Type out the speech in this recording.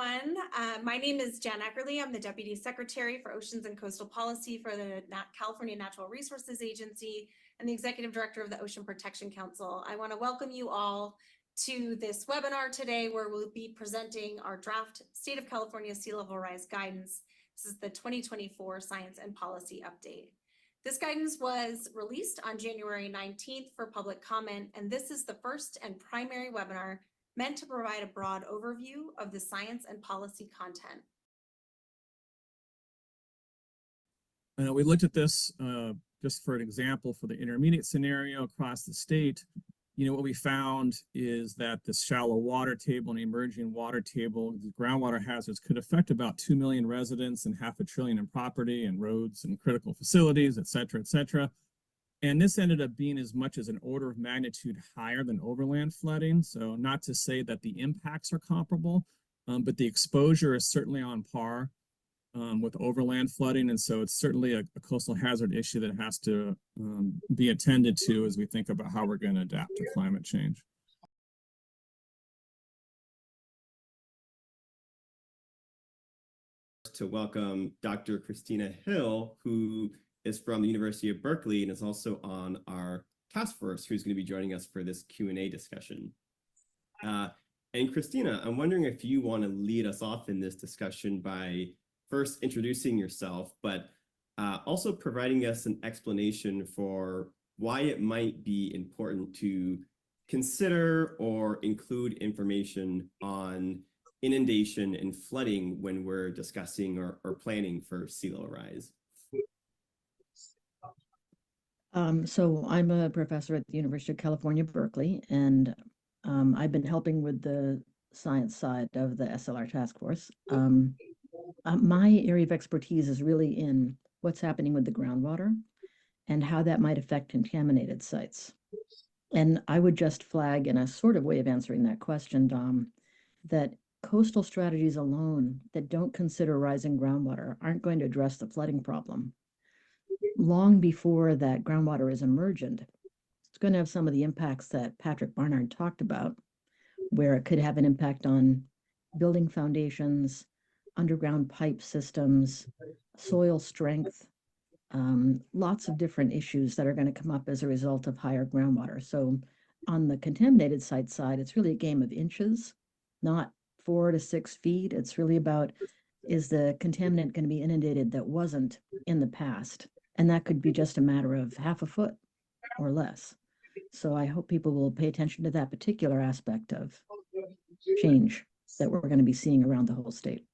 everyone. My name is Jan Eckerly. I'm the Deputy Secretary for Oceans and Coastal Policy for the California Natural Resources Agency and the Executive Director of the Ocean Protection Council. I want to welcome you all to this webinar today, where we'll be presenting our draft State of California Sea Level Rise Guidance. This is the 2024 Science and Policy Update. This guidance was released on January 19th for public comment, and this is the first and primary webinar meant to provide a broad overview of the science and policy content. We looked at this just for an example for the intermediate scenario across the state. What we found is that the shallow water table and emerging water table, the groundwater hazards could affect about 2 million residents and $500 billion in property and roads and critical facilities, et cetera, et cetera. And this ended up being as much as an order of magnitude higher than overland flooding. So not to say that the impacts are comparable, but the exposure is certainly on par with overland flooding. And so it's certainly a coastal hazard issue that has to be attended to as we think about how we're going to adapt to climate change. To welcome Dr. Christina Hill, who is from the University of Berkeley and is also on our task force, who's going to be joining us for this Q&A discussion. And Christina, I'm wondering if you want to lead us off in this discussion by first introducing yourself, but also providing us an explanation for why it might be important to consider or include information on inundation and flooding when we're discussing or planning for sea level rise. So I'm a professor at the University of California, Berkeley, and I've been helping with the science side of the SLR task force. My area of expertise is really in what's happening with the groundwater and how that might affect contaminated sites. And I would just flag, in a sort of way of answering that question, Dom, that coastal strategies alone that don't consider rising groundwater aren't going to address the flooding problem. Long before that groundwater is emergent, it's going to have some of the impacts that Patrick Barnard talked about, where it could have an impact on building foundations, underground pipe systems, soil strength, lots of different issues that are going to come up as a result of higher groundwater. So on the contaminated site side, it's really a game of inches, not 4 to 6 feet. It's really about, is the contaminant going to be inundated that wasn't in the past? And that could be just a matter of half a foot or less. So I hope people will pay attention to that particular aspect of change that we're going to be seeing around the whole state.